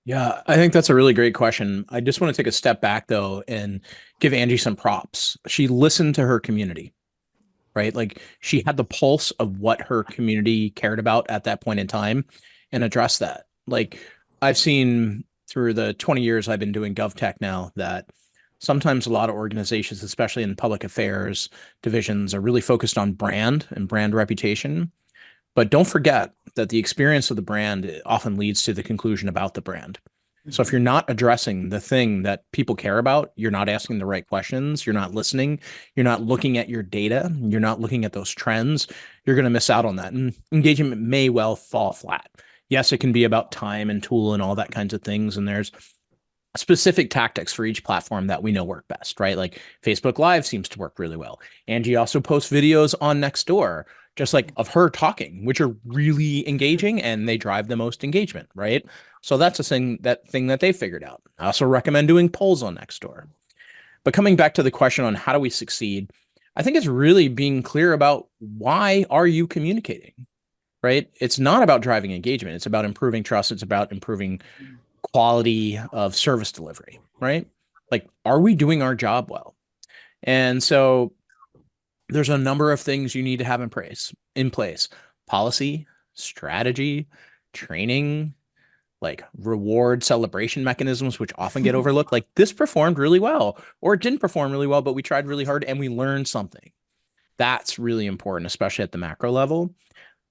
Yeah, I think that's a really great question. I just want to take a step back though and give Angie some props. She listened to her community, right? Like she had the pulse of what her community cared about at that point in time and addressed that. Like I've seen through the 20 years I've been doing GovTech now that sometimes a lot of organizations, especially in public affairs divisions, are really focused on brand and brand reputation. But don't forget that the experience of the brand often leads to the conclusion about the brand. So if you're not addressing the thing that people care about, you're not asking the right questions, you're not listening, you're not looking at your data, you're not looking at those trends, you're going to miss out on that. And engagement may well fall flat. Yes, it can be about time and tool and all that kinds of things. And there's specific tactics for each platform that we know work best, right? Like Facebook Live seems to work really well. Angie also posts videos on Nextdoor, just like of her talking, which are really engaging and they drive the most engagement, right? So that's a thing that they figured out. I also recommend doing polls on Nextdoor. But coming back to the question on how do we succeed, I think it's really being clear about why are you communicating, right? It's not about driving engagement. It's about improving trust. It's about improving quality of service delivery, right? Like, are we doing our job well? And so there's a number of things you need to have in place, policy, strategy, training, like reward celebration mechanisms, which often get overlooked. Like this performed really well, or it didn't perform really well, but we tried really hard and we learned something. That's really important, especially at the macro level.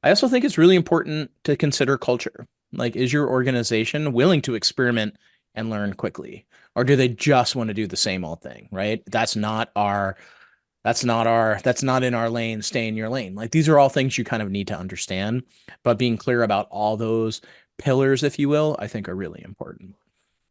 I also think it's really important to consider culture. Like, is your organization willing to experiment and learn quickly? Or do they just want to do the same old thing, right? That's not in our lane, stay in your lane. Like these are all things you kind of need to understand, but being clear about all those pillars, if you will, I think are really important.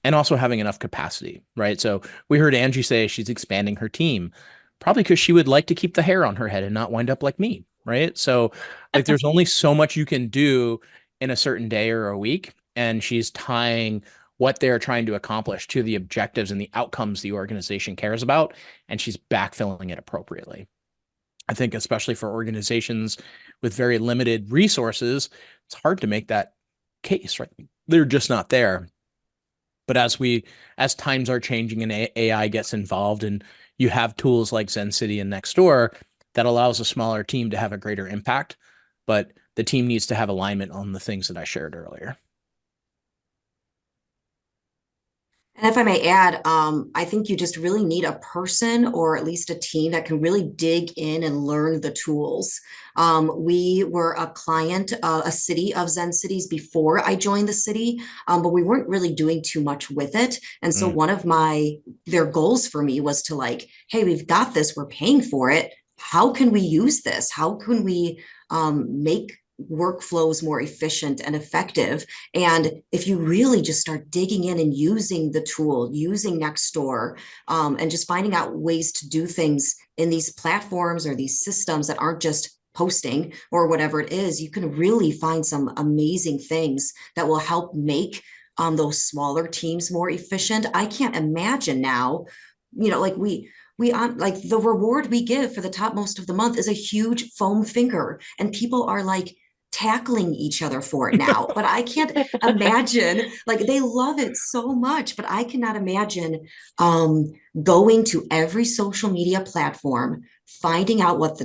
And also having enough capacity, right? So we heard Angie say she's expanding her team, probably because she would like to keep the hair on her head and not wind up like me, right? So like there's only so much you can do in a certain day or a week. And she's tying what they're trying to accomplish to the objectives and the outcomes the organization cares about, and she's backfilling it appropriately. I think especially for organizations with very limited resources, it's hard to make that case, right? They're just not there. But as times are changing and AI gets involved and you have tools like Zencity and Nextdoor, that allows a smaller team to have a greater impact, but the team needs to have alignment on the things that I shared earlier. And if I may add, I think you just really need a person or at least a team that can really dig in and learn the tools. We were a client, a city of Zencity's before I joined the city, but we weren't really doing too much with it. And so one of their goals for me was to like, hey, we've got this, we're paying for it. How can we use this? How can we make workflows more efficient and effective? And if you really just start digging in and using the tool, using Nextdoor, and just finding out ways to do things in these platforms or these systems that aren't just posting or whatever it is, you can really find some amazing things that will help make those smaller teams more efficient. I can't imagine now, like we like the reward we give for the top most of the month is a huge foam finger, and people are like tackling each other for it now. But I can't imagine, like they love it so much, but I cannot imagine going to every social media platform, finding out what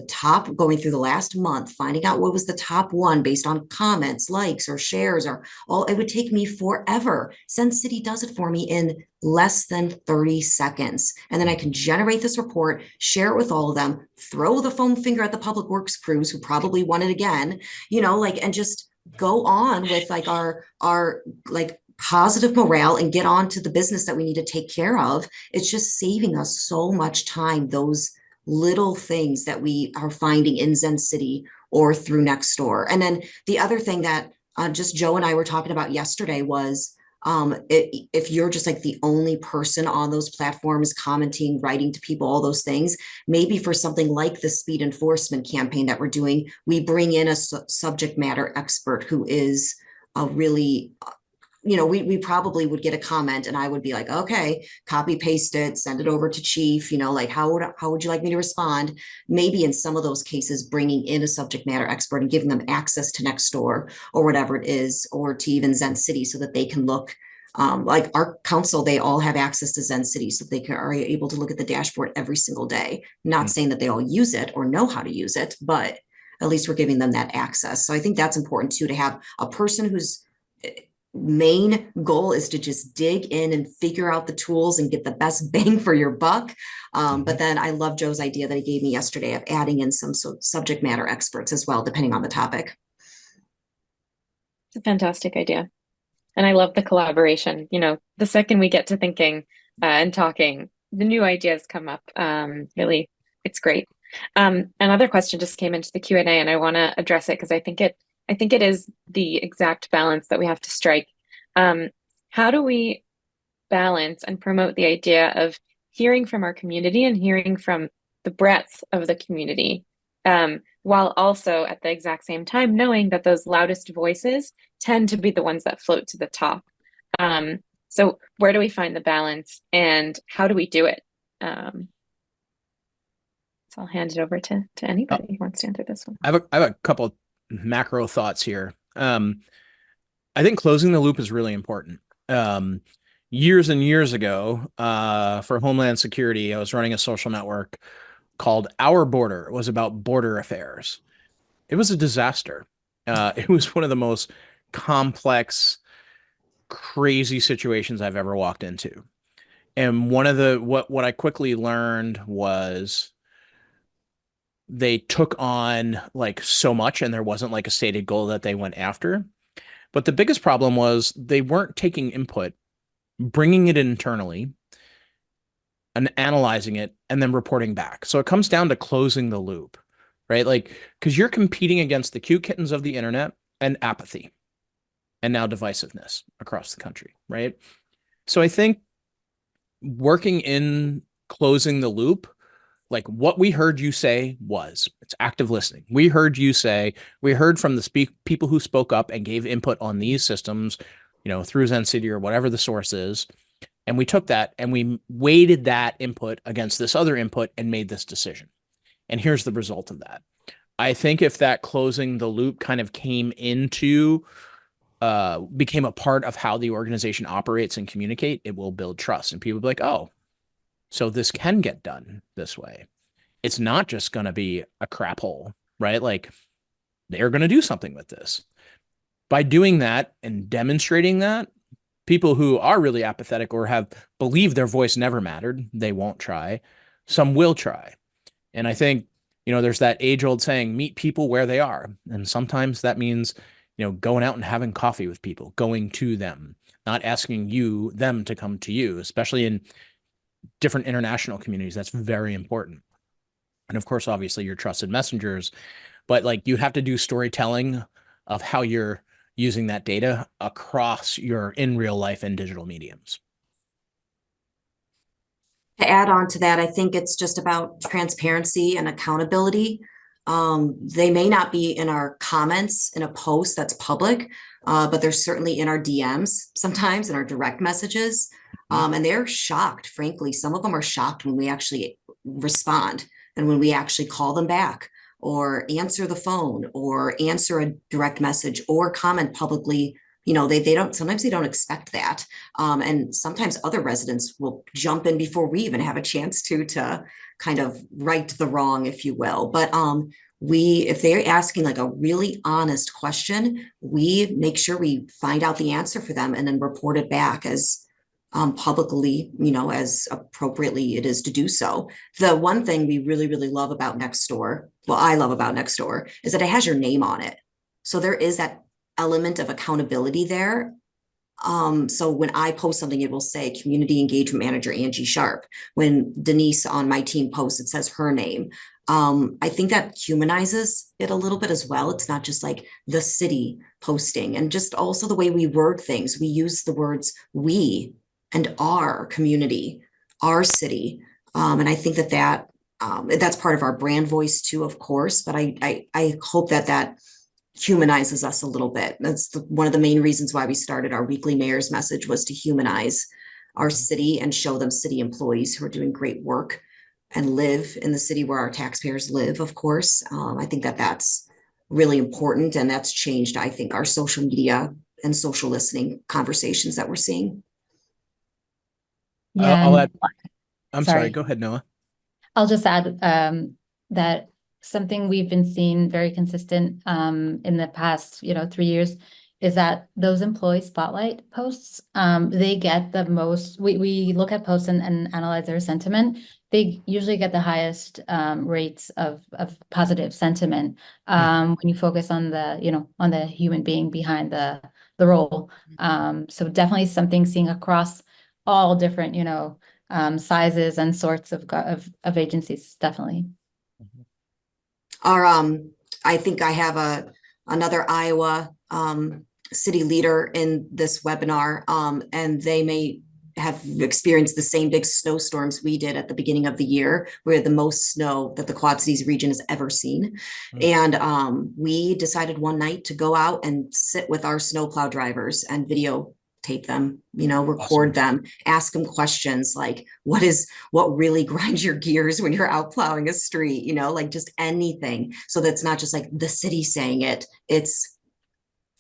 going through the last month, finding out what was the top one based on comments, likes, or shares, or all. It would take me forever. Zencity does it for me in less than 30 seconds. And then I can generate this report, share it with all of them, throw the foam finger at the public works crews who probably want it again, and just go on with like our like positive morale and get on to the business that we need to take care of. It's just saving us so much time, those little things that we are finding in Zencity or through Nextdoor. And then the other thing that just Joe and I were talking about yesterday was If you're just like the only person on those platforms commenting, writing to people, all those things, maybe for something like the speed enforcement campaign that we're doing, we bring in a subject matter expert who is a really, we probably would get a comment and I would be like, okay, copy paste it, send it over to chief, like how would you like me to respond? Maybe in some of those cases, bringing in a subject matter expert and giving them access to Nextdoor or whatever it is, or to even Zencity so that they can look, like our council, they all have access to Zencity so they are able to look at the dashboard every single day. Not saying that they all use it or know how to use it, but at least we're giving them that access. So I think that's important too, to have a person whose main goal is to just dig in and figure out the tools and get the best bang for your buck. But then I love Joe's idea that he gave me yesterday of adding in some subject matter experts as well, depending on the topic. It's a fantastic idea. And I love the collaboration. The second we get to thinking and talking, the new ideas come up. Really, it's great. Another question just came into the Q&A, and I want to address it because I think it is the exact balance that we have to strike. How do we balance and promote the idea of hearing from our community and hearing from the breadth of the community, while also at the exact same time knowing that those loudest voices tend to be the ones that float to the top? So where do we find the balance and how do we do it? So I'll hand it over to anybody who wants to answer this one. I have a couple macro thoughts here. I think closing the loop is really important. Years and years ago, for Homeland Security, I was running a social network called Our Border. It was about border affairs. It was a disaster. It was one of the most complex, crazy situations I've ever walked into. And one of what I quickly learned was they took on like so much and there wasn't like a stated goal that they went after. But the biggest problem was they weren't taking input, bringing it internally and analyzing it and then reporting back. So it comes down to closing the loop, right? Like, because you're competing against the cute kittens of the internet and apathy and now divisiveness across the country, right? So I think working in closing the loop, like what we heard you say it's active listening. We heard you say, we heard from the people who spoke up and gave input on these systems, through Zencity or whatever the source is. And we took that and we weighted that input against this other input and made this decision. And here's the result of that. I think if that closing the loop kind of became a part of how the organization operates and communicate, it will build trust. And people will be like, oh, so this can get done this way. It's not just going to be a crap hole, right? Like they're going to do something with this. By doing that and demonstrating that, people who are really apathetic or have believed their voice never mattered, they won't try. Some will try. And I think, there's that age-old saying, meet people where they are. And sometimes that means, going out and having coffee with people, going to them, not asking them to come to you, especially in different international communities. That's very important. And of course, obviously your trusted messengers, but like you have to do storytelling of how you're using that data across your in real life and digital mediums. To add on to that, I think it's just about transparency and accountability. They may not be in our comments in a post that's public, but they're certainly in our DMs sometimes, in our direct messages. And they're shocked, frankly. Some of them are shocked when we actually respond and when we actually call them back or answer the phone or answer a direct message or comment publicly. Sometimes they don't expect that. And sometimes other residents will jump in before we even have a chance to kind of right the wrong, if you will. But if they're asking like a really honest question, we make sure we find out the answer for them and then report it back as publicly, as appropriately it is to do so. The one thing we really, really love about Nextdoor, I love about Nextdoor, is that it has your name on it. So there is that element of accountability there. So when I post something, it will say Community Engagement Manager Angie Sharp. When Denise on my team posts, it says her name. I think that humanizes it a little bit as well. It's not just like the city posting, and just also the way we word things. We use the words we and our community, our city. And I think that's part of our brand voice too, of course, but I hope that humanizes us a little bit. That's one of the main reasons why we started our weekly mayor's message, was to humanize our city and show them city employees who are doing great work and live in the city where our taxpayers live, of course. I think that's really important, and that's changed, I think, our social media and social listening conversations that we're seeing. Yeah, I'll and add, I'm sorry, go ahead, Noah. I'll just add that something we've been seeing very consistent in the past, 3 years, is that those employee spotlight posts, they get the most. We look at posts and analyze their sentiment. They usually get the highest rates of positive sentiment when you focus on on the human being behind the role. So definitely something seeing across all different, sizes and sorts of agencies, definitely. Our I think I have another Iowa city leader in this webinar, and they may have experienced the same big snowstorms we did at the beginning of the year. We had the most snow that the Quad Cities region has ever seen. And we decided one night to go out and sit with our snowplow drivers and videotape them, record them, ask them questions like, what really grinds your gears when you're out plowing a street, like just anything. So that's not just like the city saying it, it's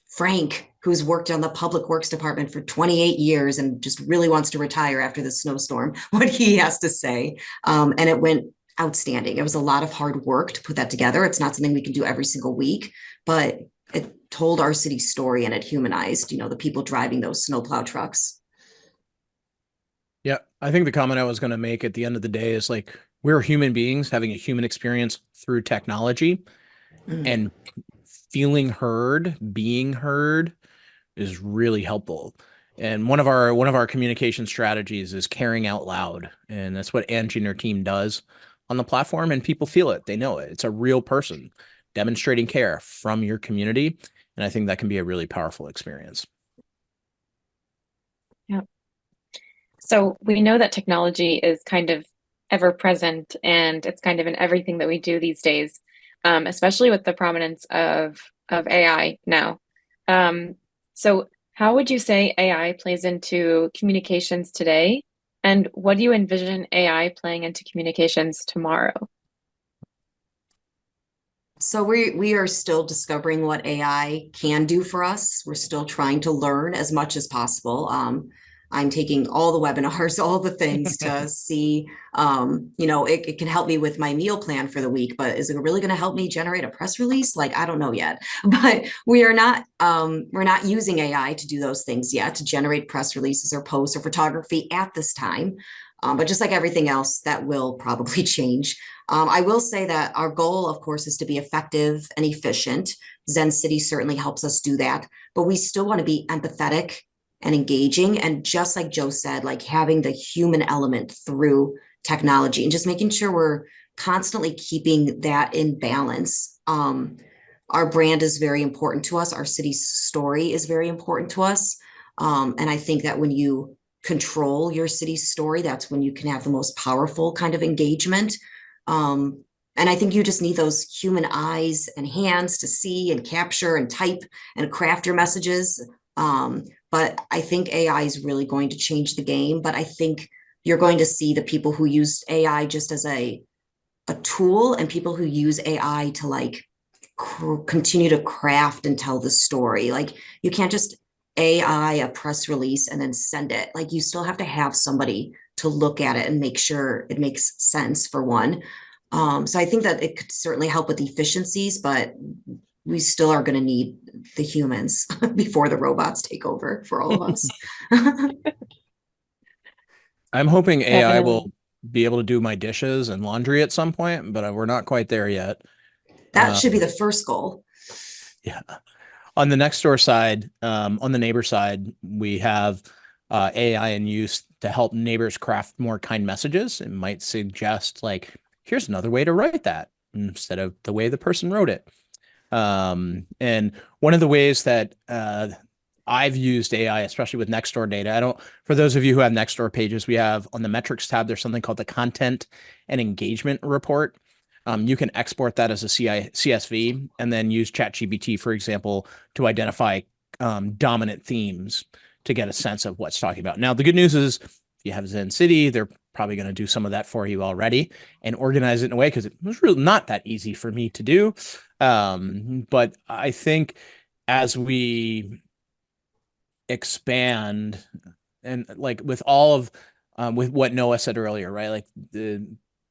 Frank, who's worked on the public works department for 28 years and just really wants to retire after the snowstorm, what he has to say. And it went outstanding. It was a lot of hard work to put that together. It's not something we can do every single week, but it told our city story, and it humanized, the people driving those snowplow trucks. Yeah, I think the comment I was going to make at the end of the day is like, we're human beings having a human experience through technology, and feeling heard, being heard is really helpful. And one of our communication strategies is caring out loud. And that's what Angie and her team does on the platform, and people feel it. They know it. It's a real person demonstrating care from your community. And I think that can be a really powerful experience. Yeah. So we know that technology is kind of ever present, and it's kind of in everything that we do these days, especially with the prominence of AI now. So how would you say AI plays into communications today? And what do you envision AI playing into communications tomorrow? So we are still discovering what AI can do for us. We're still trying to learn as much as possible. I'm taking all the webinars, all the things to see, it can help me with my meal plan for the week, but is it really going to help me generate a press release? Like, I don't know yet, but we're not using AI to do those things yet, to generate press releases or posts or photography at this time. But just like everything else, that will probably change. I will say that our goal, of course, is to be effective and efficient. Zencity certainly helps us do that, but we still want to be empathetic and engaging. And just like Joe said, like having the human element through technology and just making sure we're constantly keeping that in balance. Our brand is very important to us. Our city's story is very important to us. And I think that when you control your city's story, that's when you can have the most powerful kind of engagement. And I think you just need those human eyes and hands to see and capture and type and craft your messages. But I think AI is really going to change the game. But I think you're going to see the people who use AI just as a tool, and people who use AI to like continue to craft and tell the story. Like, you can't just AI a press release and then send it. Like, you still have to have somebody to look at it and make sure it makes sense, for one. So I think that it could certainly help with efficiencies, but we still are going to need the humans before the robots take over for all of us. I'm hoping AI Definitely. will be able to do my dishes and laundry at some point, but we're not quite there yet. That should be the first goal. Yeah. On the Nextdoor side, on the neighbor side, we have AI in use to help neighbors craft more kind messages. It might suggest like, here's another way to write that. instead of the way the person wrote it. And one of the ways that I've used AI, especially with Nextdoor data, for those of you who have Nextdoor pages, we have on the metrics tab, there's something called the content and engagement report. You can export that as a CSV and then use ChatGPT, for example, to identify dominant themes to get a sense of what's talking about. Now, the good news is if you have Zencity, they're probably going to do some of that for you already and organize it in a way, because it was really not that easy for me to do. But I think as we expand, and like with all of with what Noah said earlier, right? Like the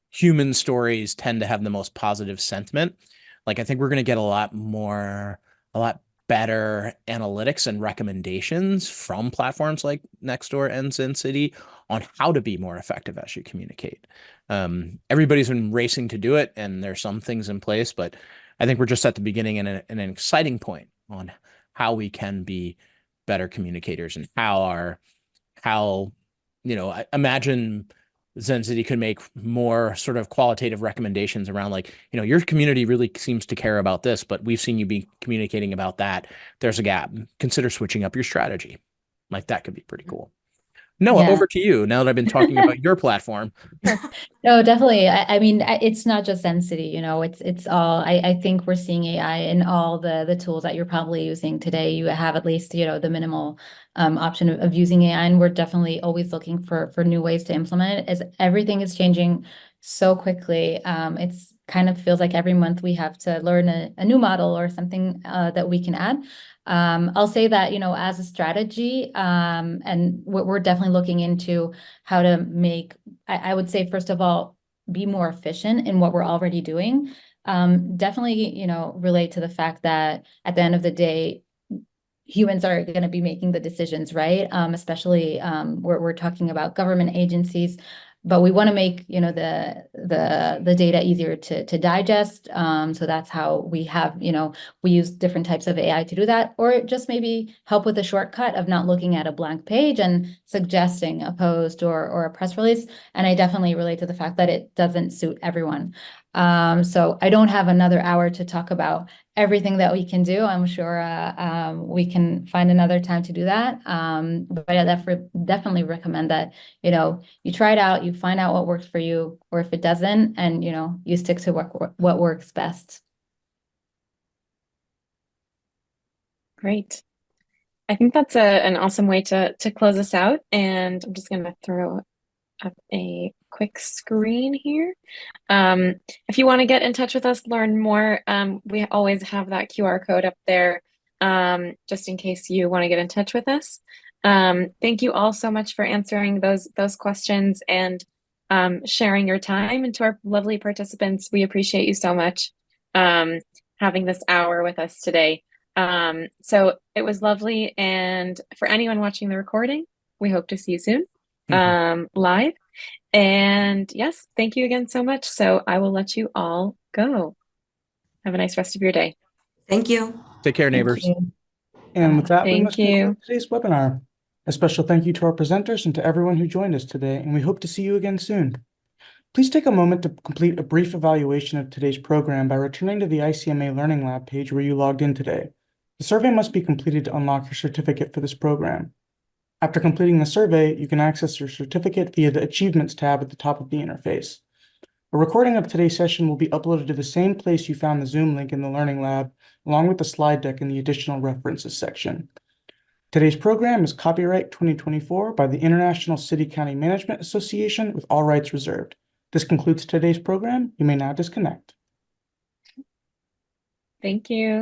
human stories tend to have the most positive sentiment. Like I think we're going to get a lot better analytics and recommendations from platforms like Nextdoor and Zencity on how to be more effective as you communicate. Everybody's been racing to do it, and there's some things in place, but I think we're just at the beginning and an exciting point on how we can be better communicators, and how I imagine Zencity could make more sort of qualitative recommendations around, like, your community really seems to care about this, but we've seen you be communicating about that. There's a gap. Consider switching up your strategy. Like that could be pretty cool. Noah, Yeah. over to you. Now that I've been talking about your platform. No, definitely. I mean, it's not just Zencity, it's all, I think we're seeing AI in all the tools that you're probably using today. You have at least, the minimal option of using AI, and we're definitely always looking for new ways to implement it, as everything is changing so quickly. It's kind of feels like every month we have to learn a new model or something that we can add. I'll say that, as a strategy, and we're definitely looking into how to make, I would say, first of all, be more efficient in what we're already doing. Definitely, relate to the fact that at the end of the day, humans are going to be making the decisions, right? Especially we're talking about government agencies, but we want to make the data easier to digest. So that's how we have we use different types of AI to do that, or just maybe help with a shortcut of not looking at a blank page and suggesting a post or a press release. And I definitely relate to the fact that it doesn't suit everyone. So I don't have another hour to talk about everything that we can do. I'm sure we can find another time to do that. But I definitely recommend that, you try it out, you find out what works for you, or if it doesn't, and, you stick to what works best. Great. I think that's an awesome way to close us out. And I'm just going to throw up a quick screen here. If you want to get in touch with us, learn more, we always have that QR code up there, just in case you want to get in touch with us. Thank you all so much for answering those questions and sharing your time. And to our lovely participants, we appreciate you so much having this hour with us today. So it was lovely. And for anyone watching the recording, we hope to see you soon live. And yes, thank you again so much. So I will let you all go. Have a nice rest of your day. Thank you. Take care, neighbors. Thank you. And with that, we Thank must conclude you. today's webinar. A special thank you to our presenters and to everyone who joined us today, and we hope to see you again soon. Please take a moment to complete a brief evaluation of today's program by returning to the ICMA Learning Lab page where you logged in today. The survey must be completed to unlock your certificate for this program. After completing the survey, you can access your certificate via the Achievements tab at the top of the interface. A recording of today's session will be uploaded to the same place you found the Zoom link in the Learning Lab, along with the slide deck in the Additional References section. Today's program is copyright 2024 by the International City County Management Association with all rights reserved. This concludes today's program. You may now disconnect. Thank you.